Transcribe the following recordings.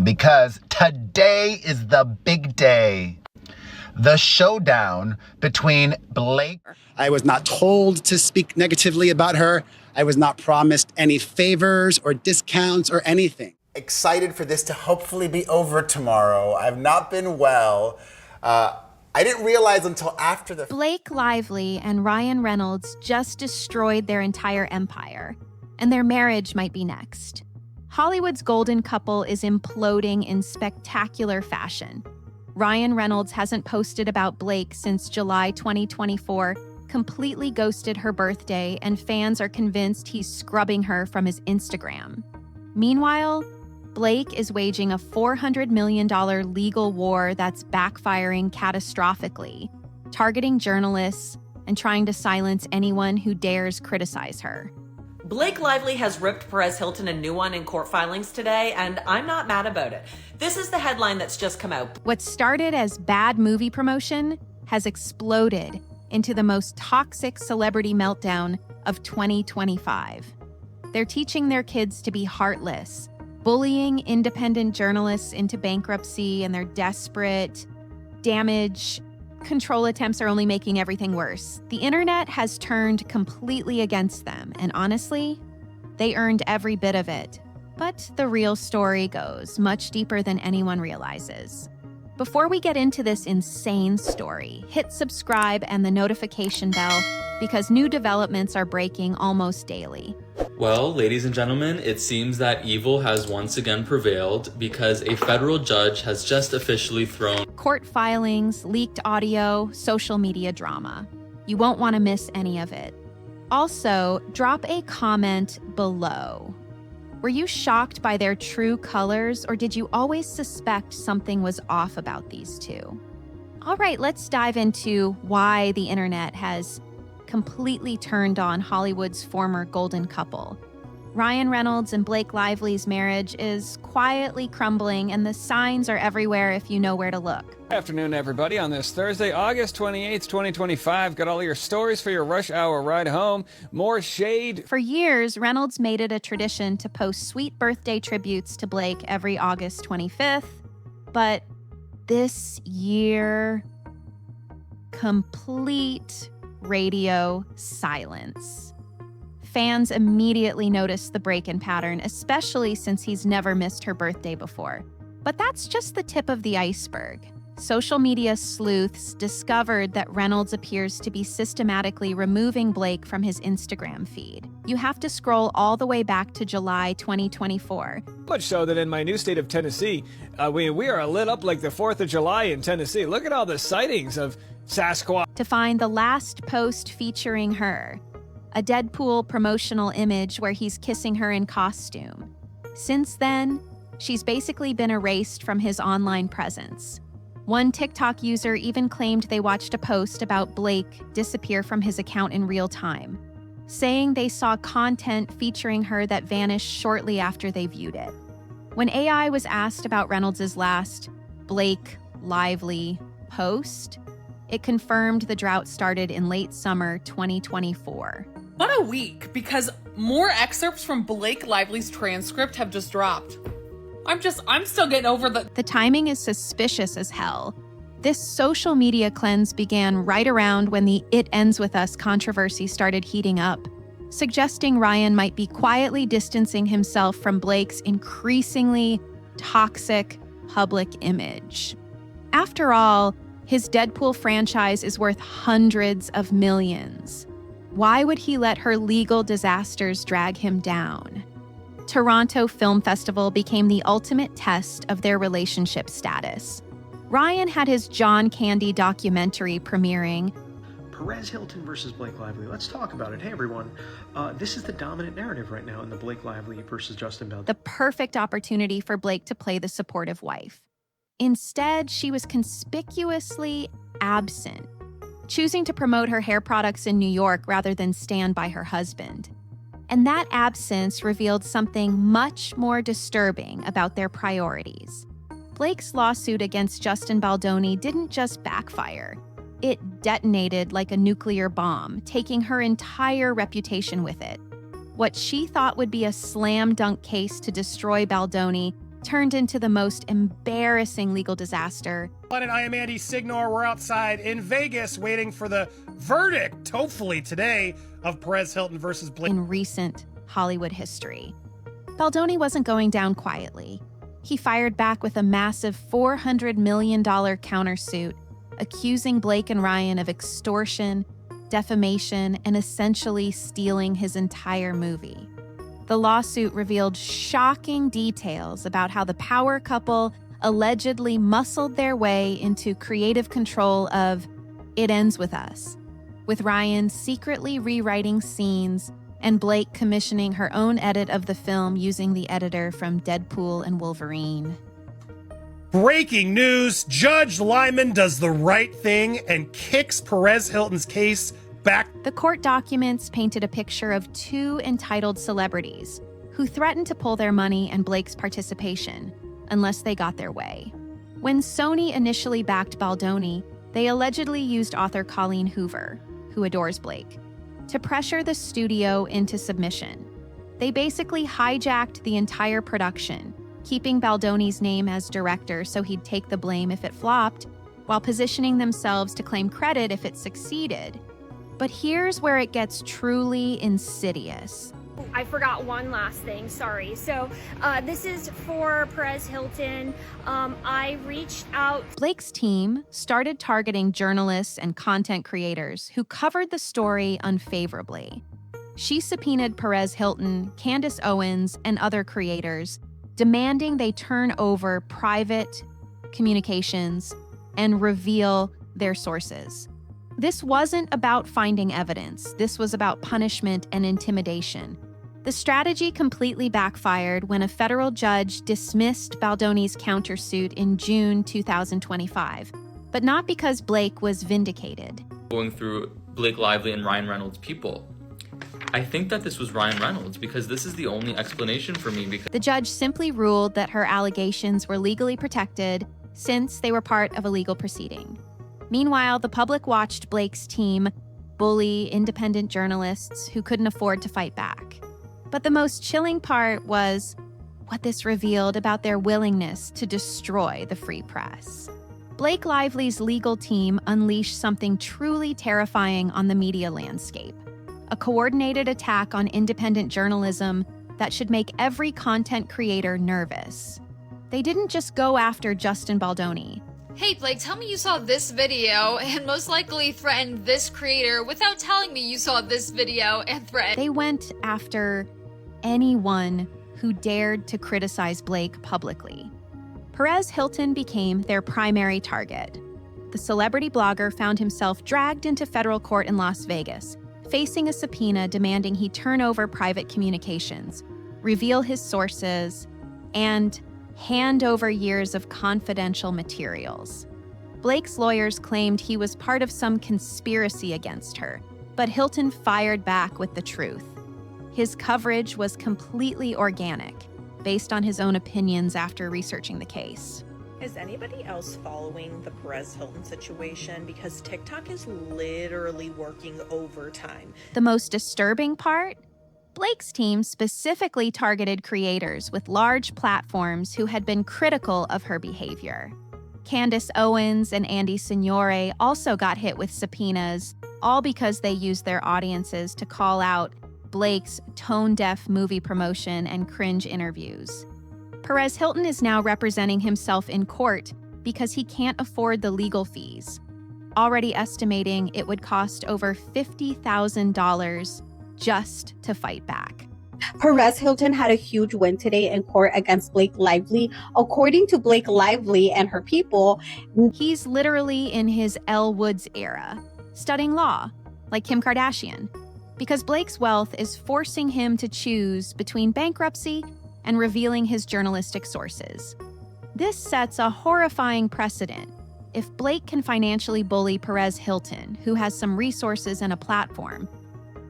time because today is the big day. The showdown between Blake. I was not told to speak negatively about her. I was not promised any favors or discounts or anything. Excited for this to hopefully be over tomorrow. I've not been well. I didn't realize until after the... Blake Lively and Ryan Reynolds just destroyed their entire empire, and their marriage might be next. Hollywood's golden couple is imploding in spectacular fashion. Ryan Reynolds hasn't posted about Blake since July 2024, completely ghosted her birthday, and fans are convinced he's scrubbing her from his Instagram. Meanwhile, Blake is waging a $400 million legal war that's backfiring catastrophically, targeting journalists and trying to silence anyone who dares criticize her. Blake Lively has ripped Perez Hilton a new one in court filings today, and I'm not mad about it. This is the headline that's just come out. What started as bad movie promotion has exploded into the most toxic celebrity meltdown of 2025. They're teaching their kids to be heartless, bullying independent journalists into bankruptcy, and their desperate damage control attempts are only making everything worse. The internet has turned completely against them, and honestly, they earned every bit of it. But the real story goes much deeper than anyone realizes. Before we get into this insane story, hit subscribe and the notification bell because new developments are breaking almost daily. Well, ladies and gentlemen, it seems that evil has once again prevailed because a federal judge has just officially thrown Court filings, leaked audio, social media drama. You won't want to miss any of it. Also, drop a comment below. Were you shocked by their true colors, or did you always suspect something was off about these two? All right, let's dive into why the internet has completely turned on Hollywood's former golden couple. Ryan Reynolds and Blake Lively's marriage is quietly crumbling, and the signs are everywhere if you know where to look. Good afternoon, everybody. On this Thursday, August 28th, 2025, got all your stories for your rush hour ride home. More shade. For years, Reynolds made it a tradition to post sweet birthday tributes to Blake every August 25th. But this year, complete radio silence. Fans immediately noticed the break-in pattern, especially since he's never missed her birthday before. But that's just the tip of the iceberg. Social media sleuths discovered that Reynolds appears to be systematically removing Blake from his Instagram feed. You have to scroll all the way back to July 2024. Much so that in my new state of Tennessee, we are lit up like the 4th of July in Tennessee. Look at all the sightings of Sasquatch. To find the last post featuring her, a Deadpool promotional image where he's kissing her in costume. Since then, she's basically been erased from his online presence. One TikTok user even claimed they watched a post about Blake disappear from his account in real time, saying they saw content featuring her that vanished shortly after they viewed it. When AI was asked about Reynolds' last Blake Lively post, it confirmed the drought started in late summer 2024. What a week, because more excerpts from Blake Lively's transcript have just dropped. I'm still getting over The timing is suspicious as hell. This social media cleanse began right around when the "It Ends With Us" controversy started heating up, suggesting Ryan might be quietly distancing himself from Blake's increasingly toxic public image. After all, his Deadpool franchise is worth hundreds of millions. Why would he let her legal disasters drag him down? Toronto Film Festival became the ultimate test of their relationship status. Ryan had his John Candy documentary premiering. Perez Hilton versus Blake Lively. Let's talk about it. Hey, everyone. This is the dominant narrative right now in the Blake Lively versus Justin Bell. The perfect opportunity for Blake to play the supportive wife. Instead, she was conspicuously absent, choosing to promote her hair products in New York rather than stand by her husband. And that absence revealed something much more disturbing about their priorities. Blake's lawsuit against Justin Baldoni didn't just backfire. It detonated like a nuclear bomb, taking her entire reputation with it. What she thought would be a slam dunk case to destroy Baldoni turned into the most embarrassing legal disaster. And I am Andy Signor. We're outside in Vegas waiting for the verdict, hopefully today, of Perez Hilton versus Blake. In recent Hollywood history. Baldoni wasn't going down quietly. He fired back with a massive $400 million countersuit, accusing Blake and Ryan of extortion, defamation, and essentially stealing his entire movie. The lawsuit revealed shocking details about how the power couple allegedly muscled their way into creative control of It Ends With Us, with Ryan secretly rewriting scenes and Blake commissioning her own edit of the film using the editor from Deadpool and Wolverine. Breaking news, Judge Lyman does the right thing and kicks Perez Hilton's case back. The court documents painted a picture of two entitled celebrities who threatened to pull their money and Blake's participation unless they got their way. When Sony initially backed Baldoni, they allegedly used author Colleen Hoover, who adores Blake, to pressure the studio into submission. They basically hijacked the entire production, keeping Baldoni's name as director so he'd take the blame if it flopped, while positioning themselves to claim credit if it succeeded. But here's where it gets truly insidious. I forgot one last thing, sorry. So this is for Perez Hilton. I reached out. Blake's team started targeting journalists and content creators who covered the story unfavorably. She subpoenaed Perez Hilton, Candace Owens, and other creators, demanding they turn over private communications and reveal their sources. This wasn't about finding evidence. This was about punishment and intimidation. The strategy completely backfired when a federal judge dismissed Baldoni's countersuit in June 2025, but not because Blake was vindicated. Going through Blake Lively and Ryan Reynolds' people. I think that this was Ryan Reynolds because this is the only explanation for me. Because the judge simply ruled that her allegations were legally protected since they were part of a legal proceeding. Meanwhile, the public watched Blake's team bully independent journalists who couldn't afford to fight back. But the most chilling part was what this revealed about their willingness to destroy the free press. Blake Lively's legal team unleashed something truly terrifying on the media landscape, a coordinated attack on independent journalism that should make every content creator nervous. They didn't just go after Justin Baldoni. Hey Blake, tell me you saw this video and most likely threatened this creator without telling me you saw this video and threatened. They went after anyone who dared to criticize Blake publicly. Perez Hilton became their primary target. The celebrity blogger found himself dragged into federal court in Las Vegas, facing a subpoena demanding he turn over private communications, reveal his sources, and hand over years of confidential materials. Blake's lawyers claimed he was part of some conspiracy against her, but Hilton fired back with the truth. His coverage was completely organic, based on his own opinions after researching the case. Is anybody else following the Perez Hilton situation? Because TikTok is literally working overtime. The most disturbing part? Blake's team specifically targeted creators with large platforms who had been critical of her behavior. Candace Owens and Andy Signore also got hit with subpoenas, all because they used their audiences to call out Blake's tone-deaf movie promotion and cringe interviews. Perez Hilton is now representing himself in court because he can't afford the legal fees, already estimating it would cost over $50,000 just to fight back. Perez Hilton had a huge win today in court against Blake Lively. According to Blake Lively and her people, he's literally in his Elle Woods era, studying law, like Kim Kardashian, because Blake's wealth is forcing him to choose between bankruptcy and revealing his journalistic sources. This sets a horrifying precedent. If Blake can financially bully Perez Hilton, who has some resources and a platform,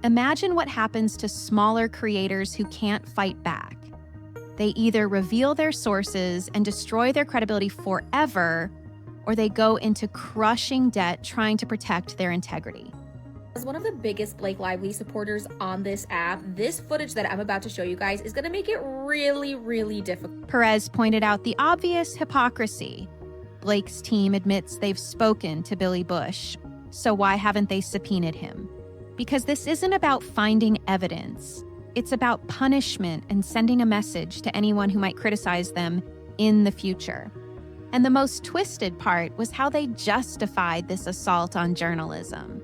imagine what happens to smaller creators who can't fight back. They either reveal their sources and destroy their credibility forever, or they go into crushing debt trying to protect their integrity. As one of the biggest Blake Lively supporters on this app, this footage that I'm about to show you guys is going to make it really, really difficult. Perez pointed out the obvious hypocrisy. Blake's team admits they've spoken to Billy Bush, so why haven't they subpoenaed him? Because this isn't about finding evidence. It's about punishment and sending a message to anyone who might criticize them in the future. And the most twisted part was how they justified this assault on journalism.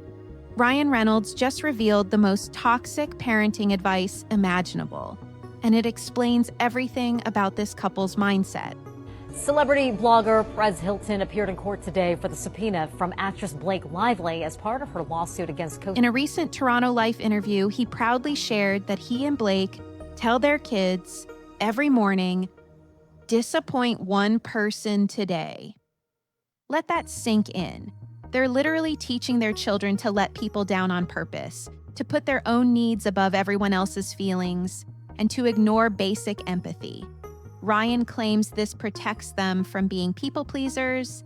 Ryan Reynolds just revealed the most toxic parenting advice imaginable, and it explains everything about this couple's mindset. Celebrity blogger Perez Hilton appeared in court today for the subpoena from actress Blake Lively as part of her lawsuit against In a recent Toronto Life interview, he proudly shared that he and Blake tell their kids every morning, "Disappoint one person today." Let that sink in. They're literally teaching their children to let people down on purpose, to put their own needs above everyone else's feelings, and to ignore basic empathy. Ryan claims this protects them from being people pleasers,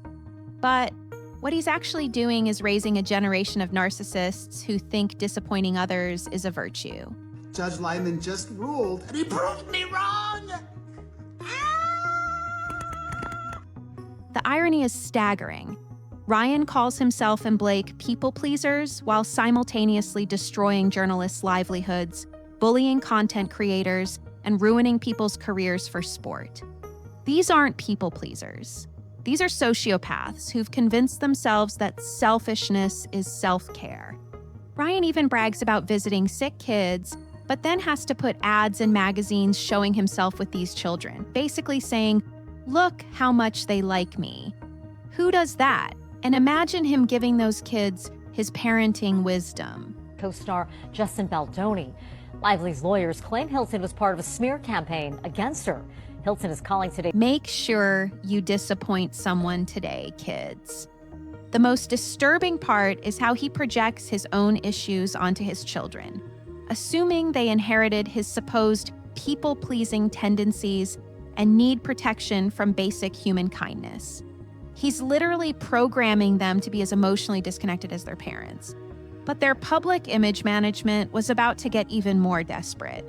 but what he's actually doing is raising a generation of narcissists who think disappointing others is a virtue. Judge Lyman just ruled, and he proved me wrong! The irony is staggering. Ryan calls himself and Blake people pleasers while simultaneously destroying journalists' livelihoods, bullying content creators, and ruining people's careers for sport. These aren't people pleasers. These are sociopaths who've convinced themselves that selfishness is self-care. Ryan even brags about visiting sick kids, but then has to put ads in magazines showing himself with these children, basically saying, "Look how much they like me." Who does that? And imagine him giving those kids his parenting wisdom. Co-star Justin Baldoni. Lively's lawyers claim Hilton was part of a smear campaign against her. Hilton is calling today. Make sure you disappoint someone today, kids. The most disturbing part is how he projects his own issues onto his children, assuming they inherited his supposed people-pleasing tendencies and need protection from basic human kindness. He's literally programming them to be as emotionally disconnected as their parents. But their public image management was about to get even more desperate.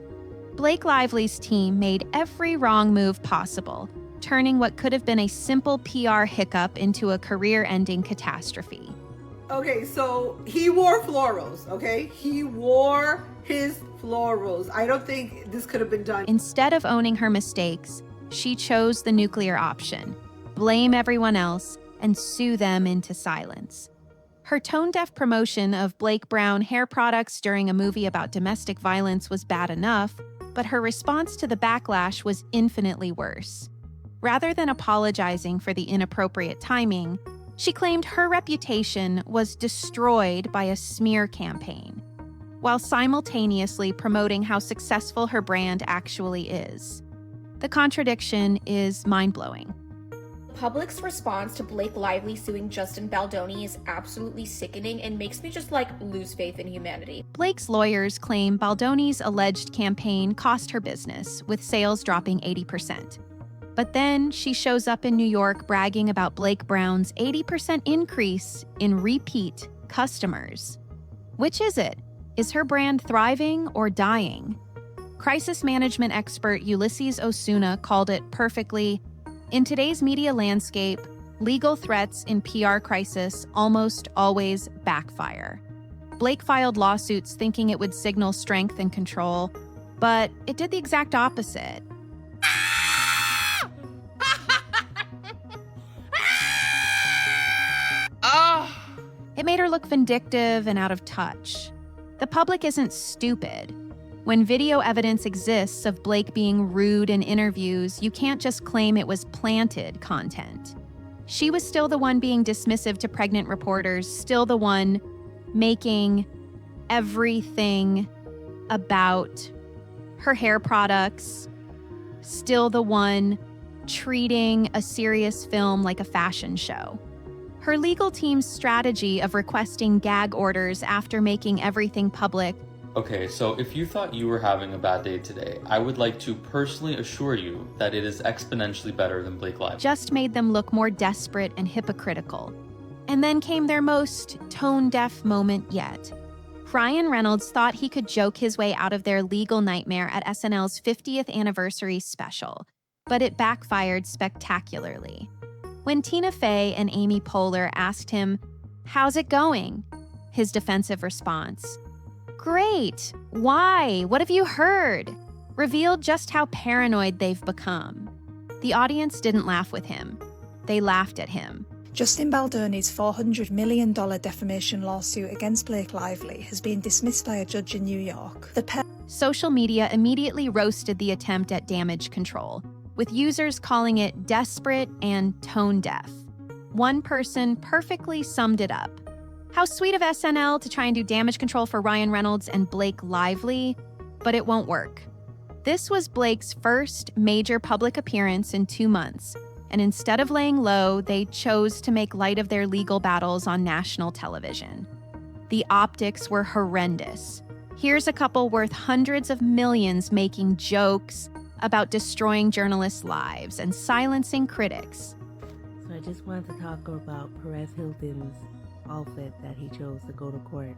Blake Lively's team made every wrong move possible, turning what could have been a simple PR hiccup into a career-ending catastrophe. Okay, so he wore florals, okay? He wore his florals. I don't think this could have been done. Instead of owning her mistakes, she chose the nuclear option, blame everyone else, and sue them into silence. Her tone-deaf promotion of Blake Brown hair products during a movie about domestic violence was bad enough, but her response to the backlash was infinitely worse. Rather than apologizing for the inappropriate timing, she claimed her reputation was destroyed by a smear campaign, while simultaneously promoting how successful her brand actually is. The contradiction is mind-blowing. The public's response to Blake Lively suing Justin Baldoni is absolutely sickening and makes me just lose faith in humanity. Blake's lawyers claim Baldoni's alleged campaign cost her business, with sales dropping 80%. But then she shows up in New York bragging about Blake Brown's 80% increase in repeat customers. Which is it? Is her brand thriving or dying? Crisis management expert Ulysses Osuna called it perfectly, "In today's media landscape, legal threats in PR crisis almost always backfire." Blake filed lawsuits thinking it would signal strength and control, but it did the exact opposite. It made her look vindictive and out of touch. The public isn't stupid. When video evidence exists of Blake being rude in interviews, you can't just claim it was planted content. She was still the one being dismissive to pregnant reporters, still the one making everything about her hair products, still the one treating a serious film like a fashion show. Her legal team's strategy of requesting gag orders after making everything public. Okay, so if you thought you were having a bad day today, I would like to personally assure you that it is exponentially better than Blake Lively. Just made them look more desperate and hypocritical. And then came their most tone-deaf moment yet. Ryan Reynolds thought he could joke his way out of their legal nightmare at SNL's 50th anniversary special, but it backfired spectacularly. When Tina Fey and Amy Poehler asked him, "How's it going?" his defensive response, "Great! Why? What have you heard?" revealed just how paranoid they've become. The audience didn't laugh with him. They laughed at him. Justin Baldoni's $400 million defamation lawsuit against Blake Lively has been dismissed by a judge in New York. Social media immediately roasted the attempt at damage control, with users calling it desperate and tone-deaf. One person perfectly summed it up. How sweet of SNL to try and do damage control for Ryan Reynolds and Blake Lively, but it won't work. This was Blake's first major public appearance in 2 months, and instead of laying low, they chose to make light of their legal battles on national television. The optics were horrendous. Here's a couple worth hundreds of millions making jokes about destroying journalists' lives and silencing critics. So I just wanted to talk about Perez Hilton's outfit that he chose to go to court.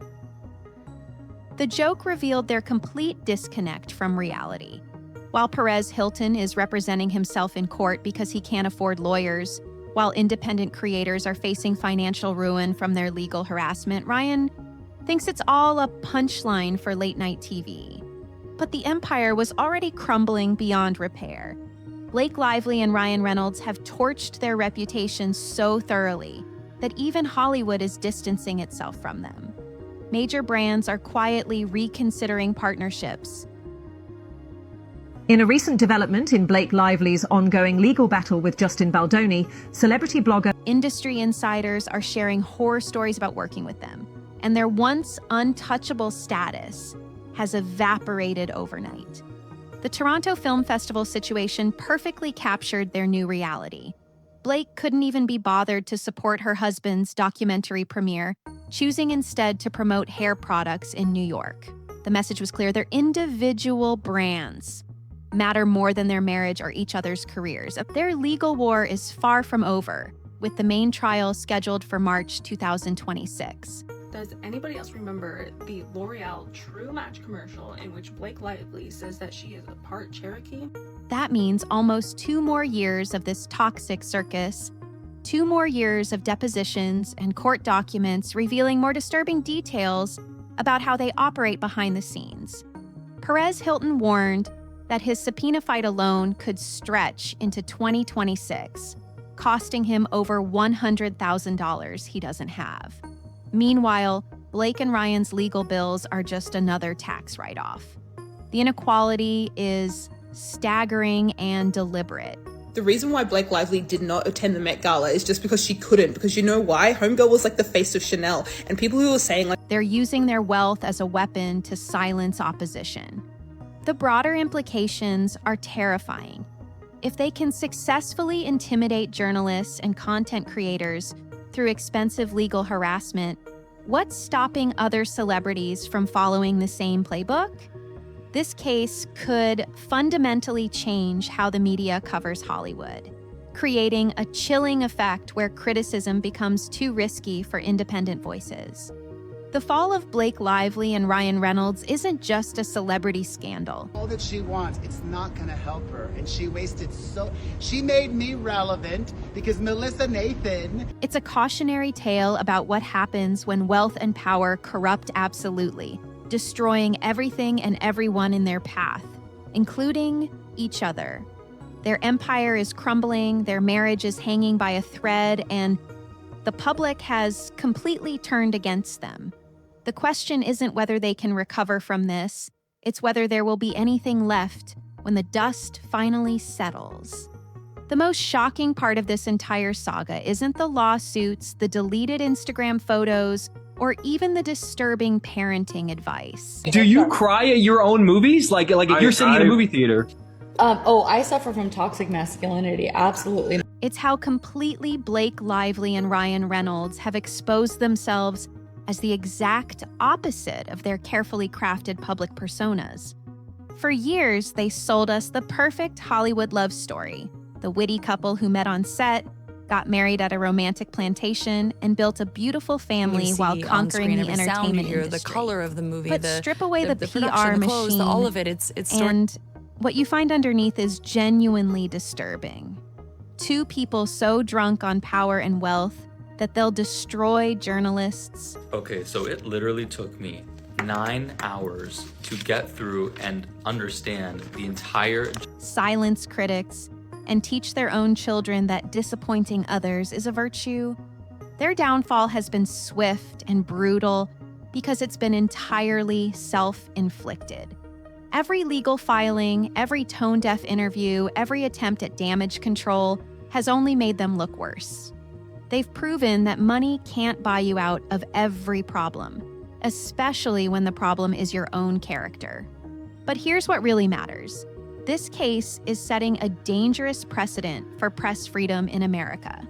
The joke revealed their complete disconnect from reality. While Perez Hilton is representing himself in court because he can't afford lawyers, while independent creators are facing financial ruin from their legal harassment, Ryan thinks it's all a punchline for late-night TV. But the empire was already crumbling beyond repair. Blake Lively and Ryan Reynolds have torched their reputations so thoroughly that even Hollywood is distancing itself from them. Major brands are quietly reconsidering partnerships. In a recent development in Blake Lively's ongoing legal battle with Justin Baldoni, celebrity blogger Industry insiders are sharing horror stories about working with them, and their once untouchable status has evaporated overnight. The Toronto Film Festival situation perfectly captured their new reality. Blake couldn't even be bothered to support her husband's documentary premiere, choosing instead to promote hair products in New York. The message was clear: their individual brands matter more than their marriage or each other's careers. Their legal war is far from over, with the main trial scheduled for March 2026. Does anybody else remember the L'Oreal True Match commercial in which Blake Lively says that she is a part Cherokee? That means almost 2 more years of this toxic circus, 2 more years of depositions and court documents revealing more disturbing details about how they operate behind the scenes. Perez Hilton warned that his subpoena fight alone could stretch into 2026, costing him over $100,000 he doesn't have. Meanwhile, Blake and Ryan's legal bills are just another tax write-off. The inequality is staggering and deliberate. The reason why Blake Lively did not attend the Met Gala is just because she couldn't. Because you know why? Homegirl was like the face of Chanel. And people who were saying like... They're using their wealth as a weapon to silence opposition. The broader implications are terrifying. If they can successfully intimidate journalists and content creators through expensive legal harassment, what's stopping other celebrities from following the same playbook? This case could fundamentally change how the media covers Hollywood, creating a chilling effect where criticism becomes too risky for independent voices. The fall of Blake Lively and Ryan Reynolds isn't just a celebrity scandal. All that she wants, it's not gonna help her. And she made me relevant because Melissa Nathan. It's a cautionary tale about what happens when wealth and power corrupt absolutely, destroying everything and everyone in their path, including each other. Their empire is crumbling, their marriage is hanging by a thread, and the public has completely turned against them. The question isn't whether they can recover from this, it's whether there will be anything left when the dust finally settles. The most shocking part of this entire saga isn't the lawsuits, the deleted Instagram photos, or even the disturbing parenting advice. Do you cry at your own movies? Like if you're sitting in a movie theater? I suffer from toxic masculinity, absolutely. It's how completely Blake Lively and Ryan Reynolds have exposed themselves as the exact opposite of their carefully crafted public personas. For years, they sold us the perfect Hollywood love story, the witty couple who met on set, got married at a romantic plantation, and built a beautiful family while conquering the entertainment industry. The color of the movie, but strip away the PR production, the clothes, machine, all of it. It's and what you find underneath is genuinely disturbing. Two people so drunk on power and wealth that they'll destroy journalists. Okay, so it literally took me 9 hours to get through and understand the entire... Silence critics and teach their own children that disappointing others is a virtue. Their downfall has been swift and brutal because it's been entirely self-inflicted. Every legal filing, every tone-deaf interview, every attempt at damage control has only made them look worse. They've proven that money can't buy you out of every problem, especially when the problem is your own character. But here's what really matters. This case is setting a dangerous precedent for press freedom in America.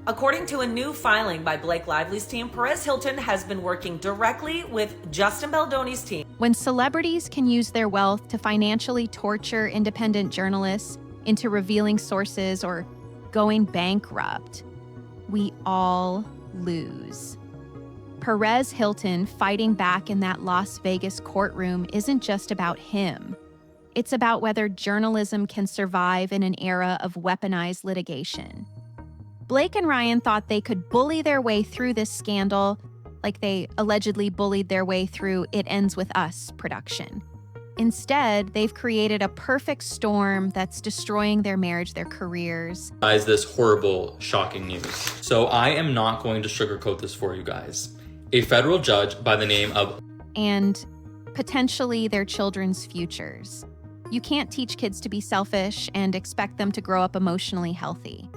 According to a new filing by Blake Lively's team, Perez Hilton has been working directly with Justin Baldoni's team. When celebrities can use their wealth to financially torture independent journalists into revealing sources or going bankrupt, we all lose. Perez Hilton fighting back in that Las Vegas courtroom isn't just about him. It's about whether journalism can survive in an era of weaponized litigation. Blake and Ryan thought they could bully their way through this scandal like they allegedly bullied their way through It Ends With Us production. Instead, they've created a perfect storm that's destroying their marriage, their careers. Guys, this horrible, shocking news. So I am not going to sugarcoat this for you guys. A federal judge by the name of... And potentially their children's futures. You can't teach kids to be selfish and expect them to grow up emotionally healthy.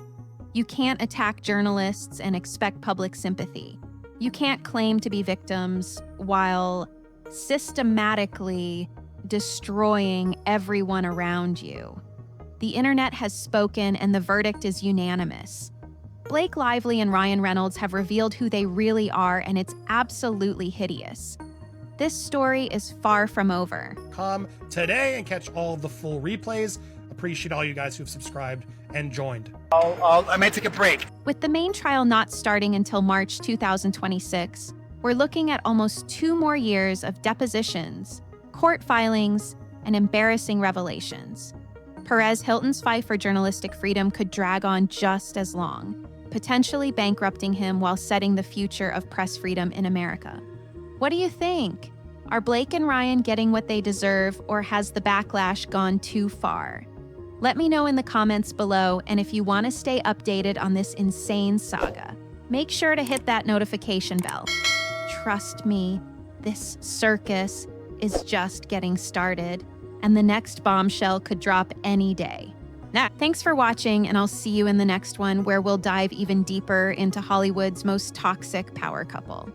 You can't attack journalists and expect public sympathy. You can't claim to be victims while systematically destroying everyone around you. The internet has spoken and the verdict is unanimous. Blake Lively and Ryan Reynolds have revealed who they really are, and it's absolutely hideous. This story is far from over. Come today and catch all of the full replays. Appreciate all you guys who've subscribed and joined. I may take a break. With the main trial not starting until March 2026, we're looking at almost 2 more years of depositions, court filings, and embarrassing revelations. Perez Hilton's fight for journalistic freedom could drag on just as long, potentially bankrupting him while setting the future of press freedom in America. What do you think? Are Blake and Ryan getting what they deserve, or has the backlash gone too far? Let me know in the comments below, and if you want to stay updated on this insane saga, make sure to hit that notification bell. Trust me, this circus is just getting started, and the next bombshell could drop any day. Now, thanks for watching, and I'll see you in the next one where we'll dive even deeper into Hollywood's most toxic power couple.